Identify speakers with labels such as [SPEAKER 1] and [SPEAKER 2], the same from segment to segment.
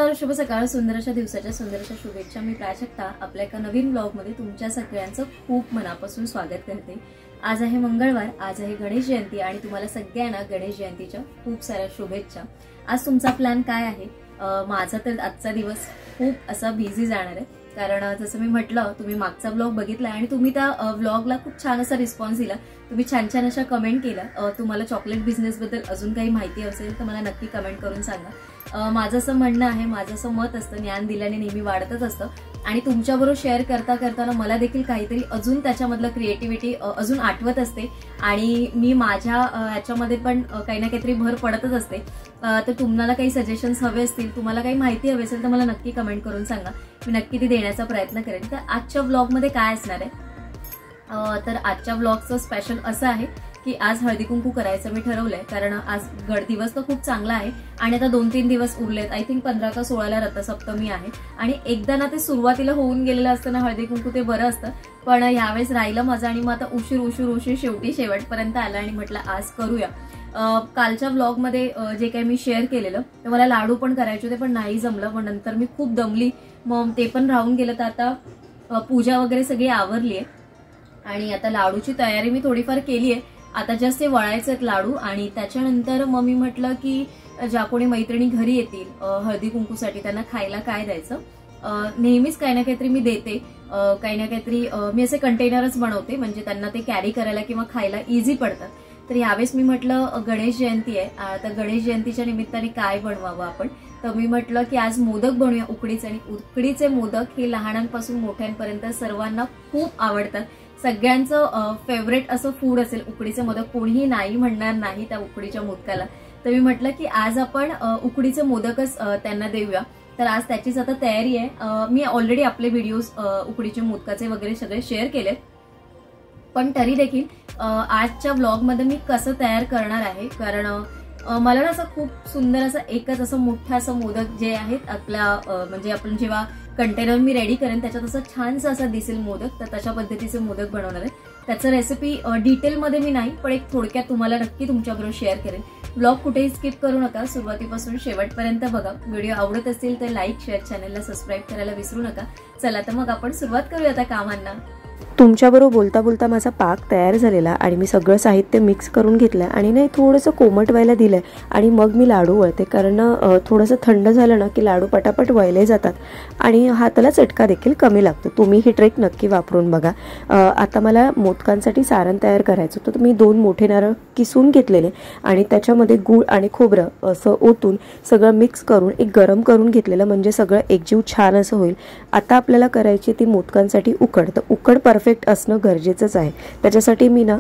[SPEAKER 1] नमस्कार, शुभ सकाळ, सुंदर अशा दिवसाच्या सुंदर अशा शुभेच्छा. मी प्राजक्ता आपल्या एका नवीन ब्लॉगमध्ये तुमच्या सगळ्यांचं खूप मनापासून स्वागत करते. आज आहे मंगळवार, आज आहे गणेश जयंती आणि तुम्हाला सगळ्यांना गणेश जयंतीच्या खूप साऱ्या शुभेच्छा. आज तुमचा प्लॅन काय आहे? माझा तर आजचा दिवस खूप असा बिझी जाणार आहे, कारण जसं मी म्हटलं तुम्ही मागचा ब्लॉग बघितला आणि तुम्ही त्या ब्लॉगला खूप छान असा रिस्पॉन्स दिला. तुम्ही छान छान अशा कमेंट केल्या. तुम्हाला चॉकलेट बिझनेस बद्दल अजून काही माहिती असेल तर मला नक्की कमेंट करून सांगा. माझं असं म्हणणं आहे, माझं असं मत असतं, ज्ञान दिल्याने नेहमी वाढतच असतं आणि तुमच्याबरोबर शेअर करताना मला देखील काहीतरी अजून त्याच्यामधलं क्रिएटिव्हिटी अजून आठवत असते आणि मी माझ्या ह्याच्यामध्ये पण काही ना काहीतरी भर पडतच असते. तर तुम्हाला काही सजेशन्स हवे असतील, तुम्हाला काही माहिती हवी असेल तर मला नक्की कमेंट करून सांगा. मी नक्की ती देण्याचा प्रयत्न करेन. तर आजच्या ब्लॉगमध्ये काय असणार आहे? तर आजच्या ब्लॉगचं स्पेशल असं आहे की आज हळदी कुंकू करायचं मी ठरवलंय, कारण आज दिवस तर खूप चांगला आहे आणि आता 2-3 दिवस उरलेत. आय थिंक 15 का 16ला रथसप्तमी आहे आणि एकदा ना ते सुरुवातीला होऊन गेलेलं असतं ना हळदी कुंकू, ते बरं असतं. पण यावेळेस राहिलं माझं आणि मग आता उशीर शेवटी शेवटपर्यंत आला आणि म्हटलं आज करूया. कालच्या ब्लॉगमध्ये जे काही मी शेअर केलेलं तर मला लाडू पण करायचे होते, पण नाही जमलं. पण नंतर मी खूप दमली, मग ते पण राहून गेलं. तर आता पूजा वगैरे सगळी आवरली आहे आणि आता लाडूची तयारी मी थोडीफार केली आहे. आता जस्ट ते वळायचे आहेत लाडू आणि त्याच्यानंतर मग मी म्हटलं की ज्या कोणी मैत्रिणी घरी येतील हळदी कुंकूसाठी त्यांना खायला काय द्यायचं. नेहमीच काही ना काहीतरी मी देते, काही ना काहीतरी मी असे कंटेनरच बनवते, म्हणजे त्यांना ते कॅरी करायला किंवा खायला इझी पडतात. तर यावेळेस मी म्हटलं गणेश जयंती आहे, तर गणेश जयंतीच्या निमित्ताने काय बनवावं आपण. तर मी म्हटलं की आज मोदक बनवूया, उकडीचे. आणि उकडीचे मोदक हे लहानांपासून मोठ्यांपर्यंत सर्वांना खूप आवडतात. सगळ्यांचं फेवरेट असं फूड असेल उकडीचे मोदक, कोणीही नाही म्हणणार नाही त्या उकडीच्या मोदकाला. तर मी म्हटलं की आज आपण उकडीचे मोदकच त्यांना देऊया. तर आज त्याचीच आता तयारी आहे. मी ऑलरेडी आपले व्हिडिओज उकडीचे मोदकाचे वगैरे सगळे शेअर केले, पण तरी देखील आजच्या ब्लॉगमध्ये मी कसं तयार करणार आहे, कारण मला ना असं खूप सुंदर असं एकच असं मोठं असं मोदक जे आहेत आपल्या म्हणजे आपण जेव्हा कंटेनर मी रेडी करेन त्याच्यात असं छानसं असं दिसेल मोदक, तर तशा पद्धतीचे मोदक बनवणार आहे. त्याचं रेसिपी डिटेलमध्ये मी नाही, पण एक थोडक्यात तुम्हाला नक्की तुमच्याबरोबर शेअर करेन. ब्लॉग कुठेही स्किप करू नका, सुरुवातीपासून शेवटपर्यंत बघा. व्हिडिओ आवडत असतील तर लाईक, शेअर, चॅनलला सबस्क्राईब करायला विसरू नका. चला तर मग आपण सुरुवात करूया आता कामांना.
[SPEAKER 2] तुमच्याबरोबर बोलता बोलता माझा पाक तयार झालेला आणि मी सगळं साहित्य मिक्स करून घेतलं आणि नाही थोडंसं कोमट व्हायला दिलंय आणि मग मी लाडू वळते, कारण थोडंसं थंड झालं ना की लाडू पटापट वळले जातात आणि हाताला चटका देखील कमी लागतो. तुम्ही ही ट्रिक नक्की वापरून बघा. आता मला मोदकांसाठी सारण तयार करायचं होतं, तर मी 2 मोठे नारळ किसून घेतलेले आणि त्याच्यामध्ये गूळ आणि खोबरं असं ओतून सगळं मिक्स करून एक गरम करून घेतलेलं, म्हणजे सगळं एकजीव छान असं होईल. आता आपल्याला करायची ती मोदकांसाठी उकड. तर उकड परफेक्ट असणं गरजेचंच आहे. त्याच्यासाठी मी ना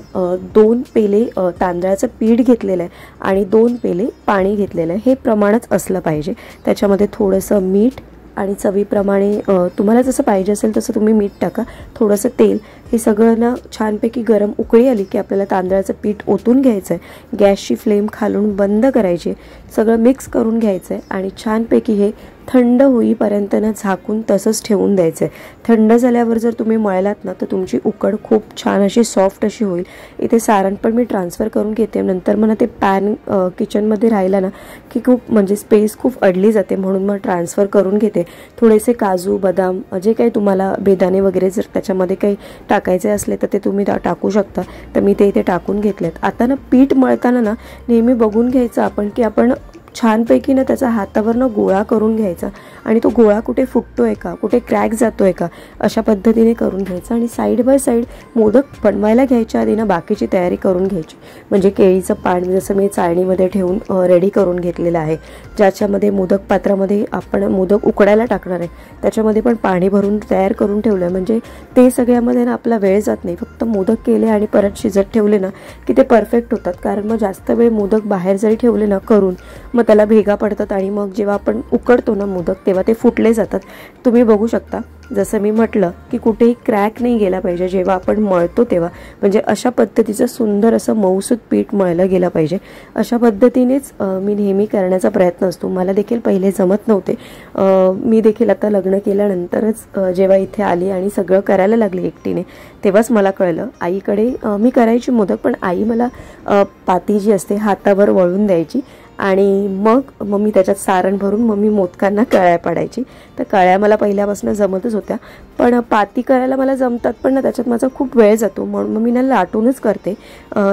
[SPEAKER 2] 2 पेले तांदळाचं पीठ घेतलेलं आहे आणि 2 पेले पाणी घेतलेलं आहे. हे प्रमाणच असलं पाहिजे. त्याच्यामध्ये थोडंसं मीठ आणि चवीप्रमाणे तुम्हाला जसं पाहिजे असेल तसं तुम्ही मीठ टाका, थोडंसं तेल. हे सगळं ना छानपैकी गरम उकळी आली की आपल्याला तांदळाचं पीठ ओतून घ्यायचं आहे. गॅसची फ्लेम खालून बंद करायची, सगळं मिक्स करून घ्यायचं आहे आणि छानपैकी हे थंड होईपर्यंत ना झाकून तसंच ठेवून द्यायचं आहे. थंड झाल्यावर जर तुम्ही मळलात ना तर तुमची उकड खूप छान अशी सॉफ्ट अशी होईल. इथे सारण पण मी ट्रान्सफर करून घेते. नंतर मला ते पॅन किचनमध्ये राहिला ना की खूप म्हणजे स्पेस खूप अडली जाते, म्हणून मग ट्रान्सफर करून घेते. थोडेसे काजू, बदाम, जे काही तुम्हाला बेदाणे वगैरे जर त्याच्यामध्ये काही टाकायचे असले तर ते तुम्ही टाकू शकता. तर मी ते इथे टाकून घेतलेत. आता ना पीठ मळताना ना नेहमी बघून घ्यायचं आपण की आपण छानपैकी ना त्याचा हातावरनं गोळा करून घ्यायचा आणि तो गोळा कुठे फुटतोय का, कुठे क्रॅक जातोय का, अशा पद्धतीने करून घ्यायचा. आणि साईड बाय साईड मोदक बनवायला घ्यायच्या आधी ना बाकीची तयारी करून घ्यायची. म्हणजे केळीचं पान जसं मी चाळणीमध्ये ठेवून रेडी करून घेतलेलं आहे, ज्याच्यामध्ये मोदक पात्रामध्ये आपण मोदक उकडायला टाकणार आहे त्याच्यामध्ये पण पाणी भरून तयार करून ठेवलं आहे. म्हणजे ते सगळ्यामध्ये ना आपला वेळ जात नाही. फक्त मोदक केले आणि परत शिजत ठेवले ना की ते परफेक्ट होतात. कारण मग जास्त वेळ मोदक बाहेर जरी ठेवले ना करून मग त्याला भेगा पडतात आणि मग जेव्हा आपण उकडतो ना मोदक तेव्हा ते फुटले जातात. तुम्ही बघू शकता जसं मी म्हटलं की कुठेही क्रॅक नाही गेला पाहिजे जेव्हा आपण मळतो तेव्हा. म्हणजे अशा पद्धतीचं सुंदर असं मऊसूत पीठ मळलं गेलं पाहिजे. अशा पद्धतीनेच मी नेहमी करण्याचा प्रयत्न असतो. मला देखील पहिले जमत नव्हते. मी देखील आता लग्न केल्यानंतरच जेव्हा इथे आली आणि सगळं करायला लागले एकटीने तेव्हाच मला कळलं. आईकडे मी करायची मोदक, पण आई मला पाती जी असते हातावर वळून द्यायची आणि मग मी त्याच्यात सारण भरून मग मी मोदकांना कळ्या पाडायची. तर कळ्या मला पहिल्यापासून जमतच होत्या, पण पाती करायला मला जमतात, पण ना त्याच्यात माझा खूप वेळ जातो, म्हणून मग मी ना लाटूनच करते.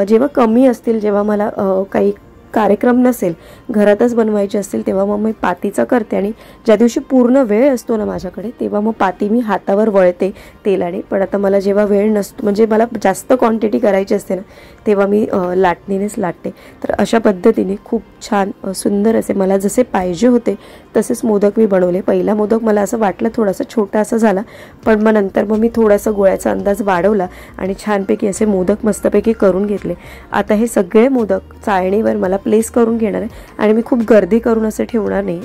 [SPEAKER 2] जेव्हा कमी असतील, जेव्हा मला काही कार्यक्रम नसेल, घरातच बनवायचे असतील, तेव्हा मग मी पातीचा करते. आणि ज्या दिवशी पूर्ण वेळ असतो ना माझ्याकडे, तेव्हा मग पाती मी हातावर वळते तेलाने. पण आता मला जेव्हा वेळ नसतो, म्हणजे मला जास्त क्वांटिटी करायची असते ना, तेव्हा मी लाटणीनेच लाटते. तर अशा पद्धतीने खूप छान सुंदर असे मला जसे पाहिजे होते तसेच मोदक मी बनवले. पहिला मोदक मला असं वाटलं थोडासा छोटा असा झाला, पण मग नंतर मग मी थोडासा गोळ्याचा अंदाज वाढवला आणि छानपैकी असे मोदक मस्तपैकी करून घेतले. आता हे सगळे मोदक चाळणीवर मला प्लेस करून घेणार आहे आणि मी खूप गर्दी करून असं ठेवणार नाही.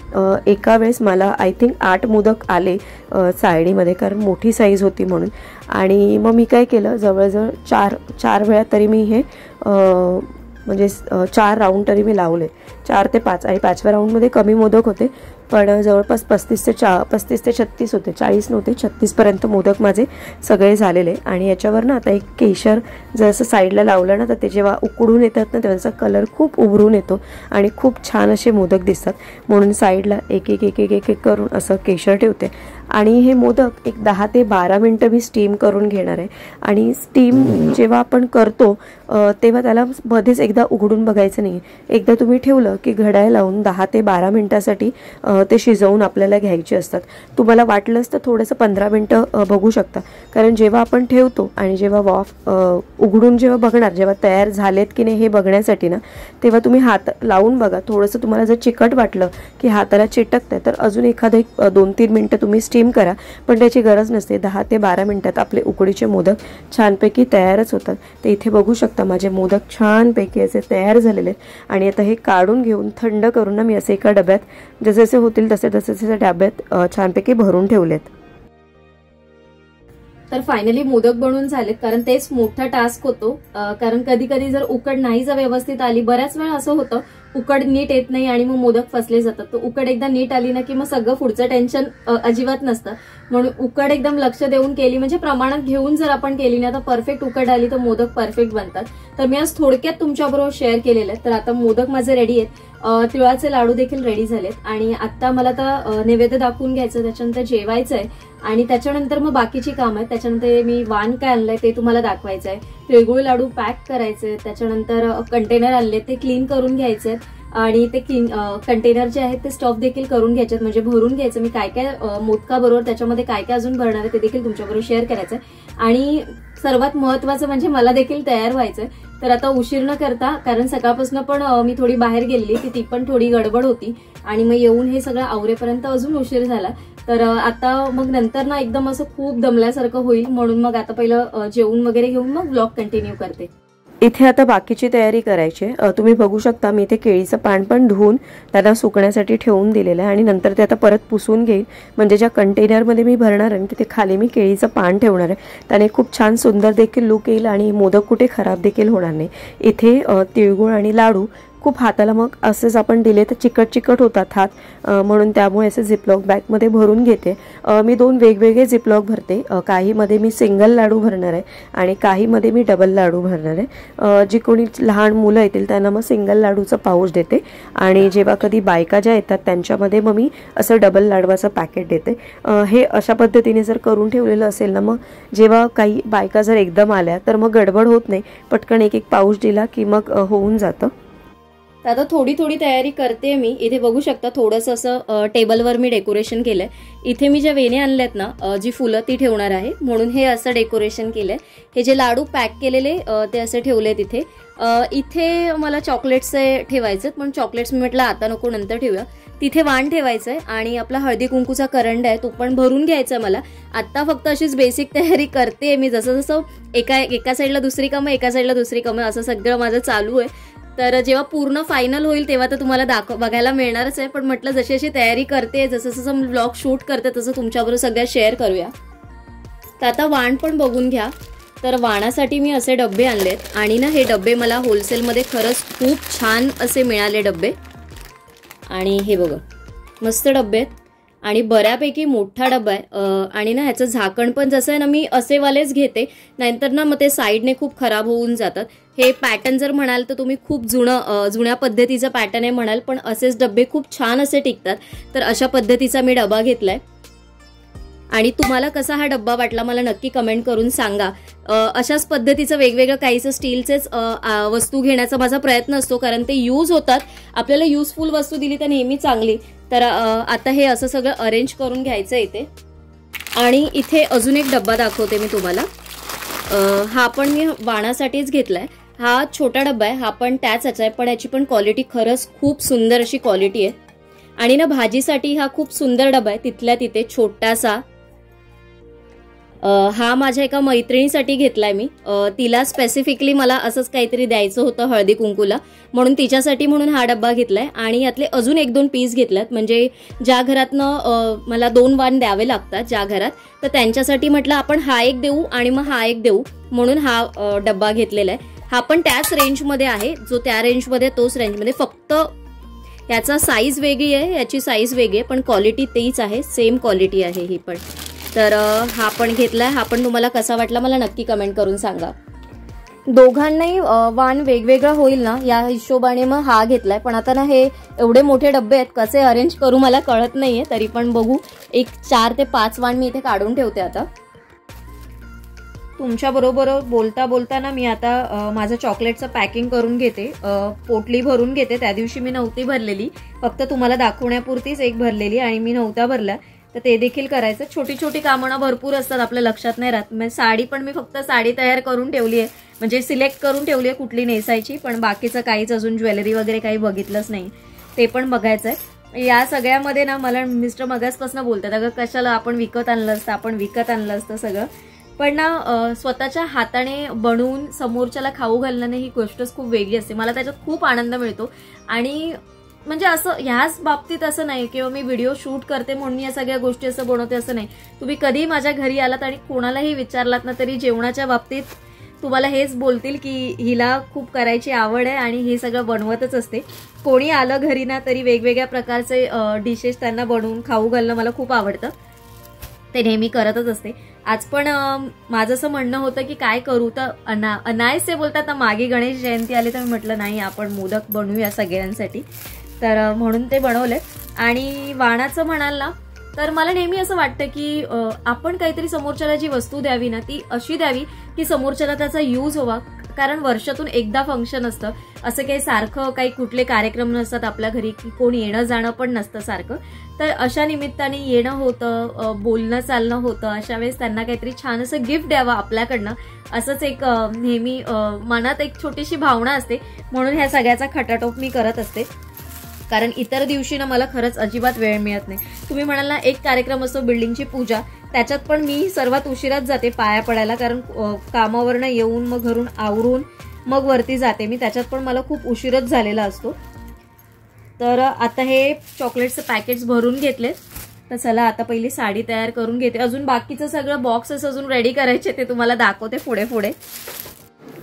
[SPEAKER 2] एका वेळेस मला आय थिंक 8 मोदक आले चाळणीमध्ये, कारण मोठी साईज होती म्हणून. आणि मग मी काय केलं, जवळजवळ चार वेळा तरी मी हे म्हणजे 4 राऊंड तरी मी लावले, 4 ते 5. आणि 5व्या राऊंडमध्ये कमी मोदक होते, पण जवळपास 35 ते 36 होते, 40 नव्हते, 36पर्यंत मोदक माझे सगळे झालेले. आणि याच्यावर ना आता एक केशर जसं साईडला लावलं ना, तर ते जेव्हा उकडून येतात ना, तेव्हा त्याचा कलर खूप उभरून येतो आणि खूप छान असे मोदक दिसतात, म्हणून साईडला एक एक एक एक एक एक करून असं केशर ठेवते. आणि हे मोदक एक 10 ते 12 मिनटं मी स्टीम करून घेणार आहे. आणि स्टीम जेव्हा आपण करतो तेव्हा त्याला मध्येच एकदा उघडून बघायचं नाही. एकदा तुम्ही ठेवलं की घड्याळ लावून 10 ते 12 मिनटासाठी ते शिजवून आपल्याला घ्यायचे असतात. तुम्हाला वाटलंच तर थोडंसं 15 मिनटं बघू शकता, कारण जेव्हा आपण ठेवतो आणि जेव्हा वाफ उघडून जेव्हा बघणार, जेव्हा तयार झालेत की नाही हे बघण्यासाठी ना, तेव्हा तुम्ही हात लावून बघा. थोडंसं तुम्हाला जर चिकट वाटलं की हाताला चिटकतंय, तर अजून एखादं 2-3 मिनटं तुम्ही स्टीम करा, पण त्याची गरज नसते. 10 ते 12 मिनटात आपले उकडीचे मोदक छानपैकी तयारच होतात. तर इथे बघू शकता माझे मोदक छानपैकी असे तयार झालेले आहेत. आणि आता हे काढून घेऊन थंड करून ना मी असे एका डब्यात जसे जसे होतील तसे तसे डब्यात छानपैकी भरून ठेवलेत.
[SPEAKER 1] तर फायनली मोदक बनवून झालेत, कारण तेच मोठा टास्क होतो. कारण कधी कधी जर उकड नाही जर व्यवस्थित आली, बऱ्याच वेळा असं होतं उकड नीट येत नाही आणि मग मोदक फसले जातात. तर उकड एकदा नीट आली ना की मग सगळं पुढचं टेन्शन अजिबात नसतं. म्हणून उकड एकदम लक्ष देऊन केली, म्हणजे प्रमाणात घेऊन जर आपण केली ना, तर परफेक्ट उकड आली तर मोदक परफेक्ट बनतात. तर मी आज थोडक्यात तुमच्याबरोबर शेअर केलेलं आहे. तर आता मोदक माझे रेडी आहेत, तिळाचे लाडू देखील रेडी झालेत. आणि आता मला आता नैवेद्य दाखवून घ्यायचं, त्याच्यानंतर जेवायचं आहे आणि त्याच्यानंतर मग बाकीची कामं आहेत. त्याच्यानंतर मी वाण काय आणलंय ते तुम्हाला दाखवायचं आहे, तिळगुळ लाडू पॅक करायचे, त्याच्यानंतर कंटेनर आणले ते क्लीन करून घ्यायचे आणि ते कंटेनर जे आहेत ते स्टफ देखील करून घ्यायचे, म्हणजे भरून घ्यायचं. मी काय काय मोदकाबरोबर त्याच्यामध्ये काय काय अजून भरणार आहे ते देखील तुमच्याबरोबर शेअर करायचं. आणि सर्वात महत्वाचं म्हणजे मला देखील तयार व्हायचंय. तर आता उशीर न करता, कारण सकाळपासून पण मी थोडी बाहेर गेलेली, ती पण थोडी गडबड होती आणि मग येऊन हे सगळं आवरेपर्यंत अजून उशीर झाला. तर आता मग नंतर ना एकदम असं खूप दमल्यासारखं होईल, म्हणून मग आता पहिलं जेवून वगैरे घेऊन मग ब्लॉग कंटिन्यू करते.
[SPEAKER 2] इथे आता बाकीची तयारी करायची. तुम्ही बघू शकता मी इथे केळीचं पान पण धुवून त्याला सुकण्यासाठी ठेवून दिलेलं आहे आणि नंतर ते आता परत पुसून घेईल. म्हणजे ज्या कंटेनरमध्ये मी भरणार आहे तिथे खाली मी केळीचं पान ठेवणार आहे, त्याने खूप छान सुंदर देखील लुक येईल आणि मोदक कुठे खराब देखील होणार नाही. इथे तिळगुळ आणि लाडू खूप हाताला मग असेच आपण दिले तर चिकट होतात हात, म्हणून त्यामुळे असे झिपलॉक बॅगमध्ये भरून घेते. मी 2 वेगवेगळे झिपलॉक भरते. काहीमध्ये मी सिंगल लाडू भरणार आहे आणि काहीमध्ये मी डबल लाडू भरणार आहे. जी कोणी लहान मुलं येतील त्यांना मग सिंगल लाडूचं पाऊच देते आणि जेव्हा कधी बायका ज्या येतात त्यांच्यामध्ये मग मी असं डबल लाडवाचं पॅकेट देते. हे अशा पद्धतीने जर करून ठेवलेलं असेल ना, मग जेव्हा काही बायका जर एकदम आल्या तर मग गडबड होत नाही, पटकन एक पाऊच दिला की मग होऊन जातं.
[SPEAKER 1] आता थोडी तयारी करते मी. इथे बघू शकता थोडंसं असं टेबलवर मी डेकोरेशन केलंय. इथे मी ज्या वेण्या आणल्यात ना, जी फुलं ती ठेवणार आहे, म्हणून हे असं डेकोरेशन केलंय. हे जे लाडू पॅक केलेले ते असे ठेवलेत इथे. इथे मला चॉकलेट्स ठेवायचे, पण चॉकलेट्स मी म्हटलं आता नको, नंतर ठेवूया. तिथे वाण ठेवायचंय आणि आपला हळदी कुंकूचा करंड आहे तो पण भरून घ्यायचा मला. आता फक्त अशीच बेसिक तयारी करते मी, जसं जसं एका साईडला दुसरी कामं, एका साईडला दुसरी कामं, असं सगळं माझं चालू आहे. तर जेव्हा पूर्ण फायनल होईल तेव्हा तर तुम्हाला बघायला मिळणारच आहे, पण म्हटलं जशी अशी तयारी करते, जसं जसं ब्लॉग शूट करते तसं तुमच्याबरोबर सगळ्या शेअर करूया. तर आता वाण पण बघून घ्या. तर वाणासाठी मी असे डब्बे आणलेत आणि ना हे डब्बे मला होलसेलमध्ये खरंच खूप छान असे मिळाले डब्बे. आणि हे बघा मस्त डब्बे आहेत आणि बऱ्यापैकी मोठा डब्बा आहे आणि ना ह्याचं झाकण पण जसं आहे ना मी असेवालेच घेते, नाहीतर ना मग ते साईडने खूप खराब होऊन जातात. हे पॅटर्न जर म्हणाल तर तुम्ही खूप जुन्या पद्धतीचं पॅटर्न आहे म्हणाल, पण असेच डब्बे खूप छान असे टिकतात. तर अशा पद्धतीचा मी डबा घेतलाय. आणि तुम्हाला कसा हा डब्बा वाटला मला नक्की कमेंट करून सांगा. अशाच पद्धतीचं वेगवेगळं काहीचं स्टीलचेच वस्तू घेण्याचा माझा प्रयत्न असतो, कारण ते यूज होतात. आपल्याला युजफुल वस्तू दिली तर नेहमी चांगली. तर आता हे असं सगळं अरेंज करून घ्यायचं इथे. आणि इथे अजून एक डब्बा दाखवते मी तुम्हाला. हा पण मी वाणासाठीच घेतलाय. हा छोटा डब्बा आहे, हा पण त्याच आहे, पण याची पण क्वालिटी खरंच खूप सुंदर अशी क्वालिटी आहे. आणि ना भाजीसाठी हा खूप सुंदर डब्बा आहे, तिथल्या तिथे छोटासा. हा माझ्या एका मैत्रिणीसाठी घेतलाय मी. तिला स्पेसिफिकली मला असंच काहीतरी द्यायचं होतं हळदी कुंकूला, म्हणून तिच्यासाठी म्हणून हा डब्बा घेतलाय. आणि यातले अजून 1-2 पीस घेतल्यात, म्हणजे ज्या घरातनं मला 2 वाण द्यावे लागतात ज्या घरात, तर त्यांच्यासाठी म्हटलं आपण हा एक देऊ आणि मग हा एक देऊ, म्हणून हा डब्बा घेतलेला आहे. हा पण त्याच रेंजमध्ये आहे, जो त्या रेंजमध्ये तोच रेंजमध्ये, फक्त याचा साईज वेगळी आहे, याची साईज वेगळी आहे, पण क्वालिटी तेच आहे, सेम क्वालिटी आहे ही पण. तर हा पण घेतलाय. हा पण तुम्हाला कसा वाटला मला नक्की कमेंट करून सांगा. दोघांनाही वाण वेगवेगळं होईल ना या हिशोबाने मग हा घेतलाय. पण आता ना हे एवढे मोठे डब्बे आहेत, कसे अरेंज करू मला कळत नाहीये, तरी पण बघू. एक 4 ते 5 वाण मी इथे काढून ठेवते. आता तुमच्या बरोबर बोलता बोलता ना मी आता माझं चॉकलेटचं पॅकिंग करून घेते, पोटली भरून घेते. त्या दिवशी मी नव्हती भरलेली, फक्त तुम्हाला दाखवण्यापुरतीच एक भरलेली आणि मी नव्हता भरला, तर ते देखील करायचं. छोटी छोटी कामं ना भरपूर असतात, आपल्या लक्षात नाही राहत. म्हणजे साडी पण मी फक्त साडी तयार करून ठेवली आहे, म्हणजे सिलेक्ट करून ठेवली आहे कुठली नेसायची, पण बाकीचं काहीच अजून ज्वेलरी वगैरे काही बघितलंच नाही, ते पण बघायचं आहे. या सगळ्यामध्ये ना मला मिस्टर मगासपासून बोलतात, अगं कशाला आपण विकत आणलं असतं सगळं. पण ना स्वतःच्या हाताने बनवून समोरच्याला खाऊ घालणं ही गोष्टच खूप वेगळी असते. मला त्याच्यात खूप आनंद मिळतो. आणि म्हणजे असं ह्याच बाबतीत असं नाही किंवा मी व्हिडिओ शूट करते म्हणून या सगळ्या गोष्टी असं बनवते असं नाही. तुम्ही कधी माझ्या घरी आलात आणि कोणालाही विचारलात ना तरी जेवणाच्या बाबतीत तुम्हाला हेच बोलतील की हिला खूप करायची आवड आहे आणि हे सगळं बनवतच असते. कोणी आलं घरी ना तरी वेगवेगळ्या प्रकारचे डिशेस त्यांना बनवून खाऊ घालणं मला खूप आवडतं, ते नेहमी करतच असते. आज पण माझं असं म्हणणं होतं की काय करू, तर अनायसे बोलतात ना मागे गणेश जयंती आली, तर मी म्हटलं नाही आपण मोदक बनवूया सगळ्यांसाठी, तर म्हणून ते बनवले. आणि वाणाचं म्हणाल ना तर मला नेहमी असं वाटतं की आपण काहीतरी समोरच्याला जी वस्तू द्यावी ना ती अशी द्यावी की समोरच्याला त्याचा यूज व्हावा. कारण वर्षातून एकदा फंक्शन असतं, असं काही सारखं काही कुठले कार्यक्रम नसतात आपल्या घरी, की कोण येणं जाणं पण नसतं सारखं. तर अशा निमित्ताने येणं होतं, बोलणं चालणं होतं. अशा वेळेस त्यांना काहीतरी छान असं गिफ्ट द्यावं आपल्याकडनं, असंच एक नेहमी मनात एक छोटीशी भावना असते. म्हणून ह्या सगळ्याचा खटाटोप मी करत असते. कारण इतर दिवशी ना मला खरंच अजिबात वेळ मिळत नाही. तुम्ही म्हणाल ना एक कार्यक्रम असतो बिल्डिंगची पूजा, त्याच्यात पण मी सर्वात उशिराच जाते पाया पडायला, कारण कामावरनं येऊन मग घरून आवरून मग वरती जाते मी, त्याच्यात पण मला खूप उशीरच झालेला असतो. तर आता हे चॉकलेटचे पॅकेट्स भरून घेतले, तर चला आता पहिली साडी तयार करून घेते. अजून बाकीचं सगळं बॉक्सेस अजून रेडी करायचे, ते तुम्हाला दाखवते पुढे पुढे.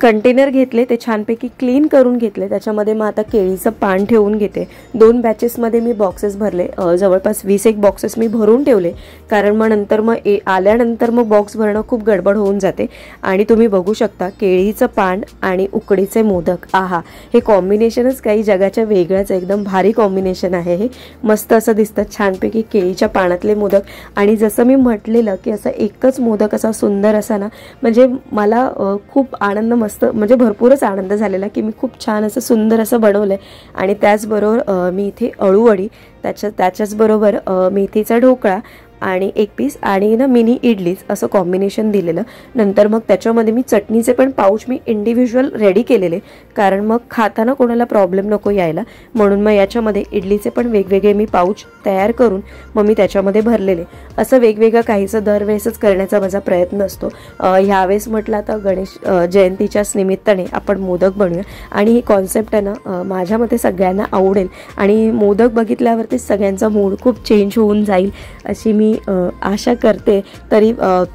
[SPEAKER 2] कंटेनर घेतले, ते छानपैकी क्लीन करून घेतले. त्याच्यामध्ये मग आता केळीचं पान ठेवून घेते. 2 बॅचेसमध्ये मी बॉक्सेस भरले, जवळपास 20 बॉक्सेस मी भरून ठेवले, कारण मग नंतर मग आल्यानंतर मग बॉक्स भरणं खूप गडबड होऊन जाते. आणि तुम्ही बघू शकता केळीचं पान आणि उकडीचे मोदक, आहा, हे कॉम्बिनेशनच काही जगाच्या वेगळंच, एकदम भारी कॉम्बिनेशन आहे हे. मस्त असं दिसतं छानपैकी केळीच्या पानातले मोदक. आणि जसं मी म्हटलेलं की असं एकच मोदक असा सुंदर असा ना, म्हणजे मला खूप आनंद, मस्त म्हणजे भरपूरच आनंद झालेला की मी खूप छान असं सुंदर असं बनवलंय. आणि त्याचबरोबर मी इथे अळूवडी, त्याच्याचबरोबर मेथीचा ढोकळा आणि 1 पीस आणि ना मिनी इडलीच असं कॉम्बिनेशन दिलेलं. नंतर मग त्याच्यामध्ये मी चटणीचे पण पाऊच मी इंडिव्हिज्युअल रेडी केलेले, कारण मग खाताना कोणाला प्रॉब्लेम नको यायला, म्हणून मग याच्यामध्ये इडलीचे पण वेगवेगळे मी पाऊच तयार करून मग मी त्याच्यामध्ये भरलेले. असं वेगवेगळं काहीचं दरवेळेसच करण्याचा माझा प्रयत्न असतो. ह्यावेळेस म्हटलं आता गणेश जयंतीच्याच निमित्ताने आपण मोदक बनवूया, आणि ही कॉन्सेप्ट आहे ना माझ्या मते सगळ्यांना आवडेल, आणि मोदक बघितल्यावरती सगळ्यांचा मूड खूप चेंज होऊन जाईल अशी मी आशा करते. तरी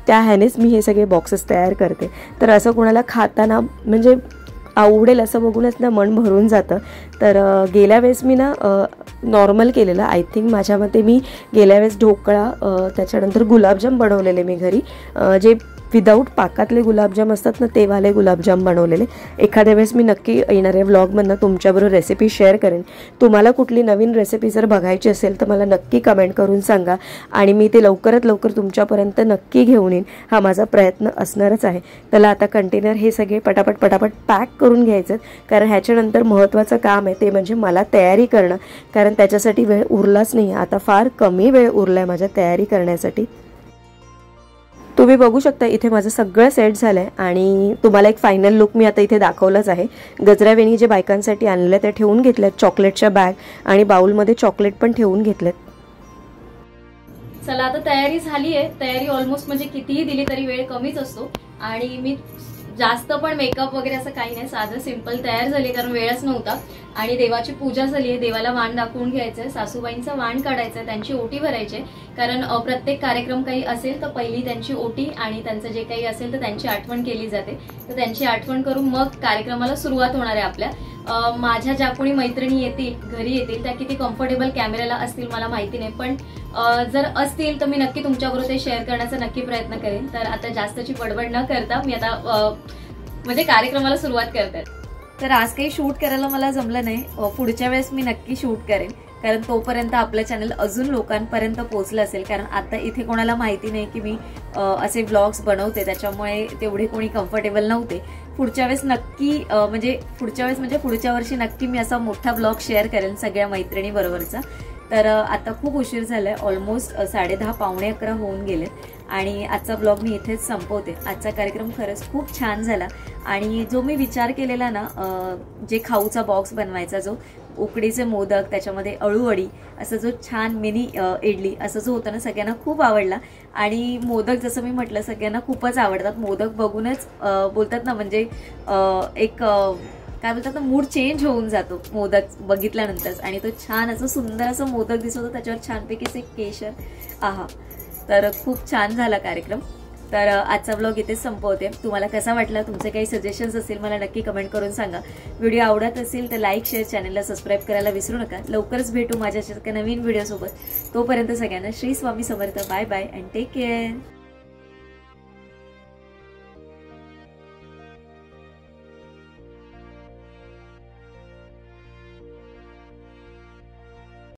[SPEAKER 2] त्या ह्यानेच मी हे सगळे बॉक्सेस तयार करते. तर असं कोणाला खाताना म्हणजे आवडेल असं बघूनच ना मन भरून जातं. तर गेल्या वेळेस मी ना नॉर्मल केलेलं, आय थिंक माझ्या मते मी गेल्या वेळेस ढोकळा त्याच्यानंतर गुलाबजाम बनवलेले मी घरी, जे विदाऊट पाकातले गुलाबजाम असतात ना ते वाले गुलाबजाम बनवलेले. एखाद्या वेळेस मी नक्की येणाऱ्या व्लॉगमधनं तुमच्याबरोबर रेसिपी शेअर करेन. तुम्हाला कुठली नवीन रेसिपी जर बघायची असेल तर मला नक्की कमेंट करून सांगा आणि मी ते लवकरात लवकर तुमच्यापर्यंत नक्की घेऊन येईन. हा माझा प्रयत्न असणारच आहे. त्याला आता कंटेनर हे सगळे पटापट पॅक करून घ्यायचं, कारण ह्याच्यानंतर महत्त्वाचं काम आहे ते म्हणजे मला तयारी करणं, कारण त्याच्यासाठी वेळ उरलाच नाही. आता फार कमी वेळ उरला आहे माझ्या तयारी करण्यासाठी. तुम्ही बघू शकता इथे माझं सगळं सेट झालं आहे आणि तुम्हाला एक फायनल लुक मी आता इथे दाखवलंच आहे. गजरा वेणी जे बायकांसाठी आणलेल्या त्या ठेवून घेतल्यात, चॉकलेटच्या बॅग आणि बाउलमध्ये चॉकलेट पण ठेवून घेतलेत.
[SPEAKER 1] चला आता तयारी झाली आहे. तयारी ऑलमोस्ट म्हणजे कितीही दिली तरी वेळ कमीच असतो आणि मी जास्त पण मेकअप वगैरे असं काही नाही, साधं सिंपल तयार झाली कारण वेळच नव्हता. आणि देवाची पूजा झाली आहे, देवाला वाण दाखवून घ्यायचंय, सासूबाईंचं वाण काढायचंय, त्यांची ओटी भरायची, कारण प्रत्येक कार्यक्रम काही असेल तर पहिली त्यांची ओटी आणि त्यांचं जे काही असेल तर त्यांची आठवण केली जाते. तर त्यांची आठवण करून मग कार्यक्रमाला सुरुवात होणार आहे आपल्या. माझ्या ज्या कोणी मैत्रिणी येतील घरी येतील त्या किती कम्फर्टेबल कॅमेऱ्याला असतील मला माहिती नाही, पण जर असतील तर मी नक्की तुमच्याबरोबर ते शेअर करण्याचा नक्की प्रयत्न करेन. तर आता जास्तची बडबड न करता मी आता म्हणजे कार्यक्रमाला सुरुवात करते. तर आज काही शूट करायला मला जमलं नाही, पुढच्या वेळेस मी नक्की शूट करेन, कारण तोपर्यंत आपलं चॅनल अजून लोकांपर्यंत पोहोचलं असेल. कारण आता इथे कोणाला माहिती नाही की मी असे व्लॉग्स बनवते, त्याच्यामुळे तेवढे कोणी कम्फर्टेबल नव्हते. पुढच्या वेळेस नक्की म्हणजे पुढच्या वर्षी नक्की मी असा मोठा व्लॉग शेअर करेन सगळ्या मैत्रिणी बरोबरचा. तर आता खूप उशीर झालाय, ऑलमोस्ट 10:30 पावणे 11 होऊन गेले आणि आजचा ब्लॉग मी इथेच संपवते. आजचा कार्यक्रम खरंच खूप छान झाला आणि जो मी विचार केलेला ना, जे खाऊचा बॉक्स बनवायचा, जो उकडीचे मोदक, त्याच्यामध्ये अळूवडी, असं जो छान मिनी इडली असं जो होतं ना, सगळ्यांना खूप आवडला. आणि मोदक जसं मी म्हटलं सगळ्यांना खूपच आवडतात. मोदक बघूनच बोलतात ना, म्हणजे एक काय बोलतात ना, मूड चेंज होऊन जातो मोदक बघितल्यानंतर. आणि तो छान असं सुंदर असं मोदक दिसत होतं, त्याच्यावर छानपैकी असे केशर, आहा. तर खूप छान झाला कार्यक्रम. तर आजचा व्लॉग इथेच संपवते. तुम्हाला कसा वाटला, तुमचे काही सजेशन्स असतील मला नक्की कमेंट करून सांगा. व्हिडिओ आवडत असेल तर लाईक, शेअर, चॅनलला सबस्क्राईब करायला विसरू नका. लवकरच भेटू माझ्या नवीन व्हिडिओसोबत. तोपर्यंत सगळ्यांना Shri Swami Samarth. Bye bye and take care.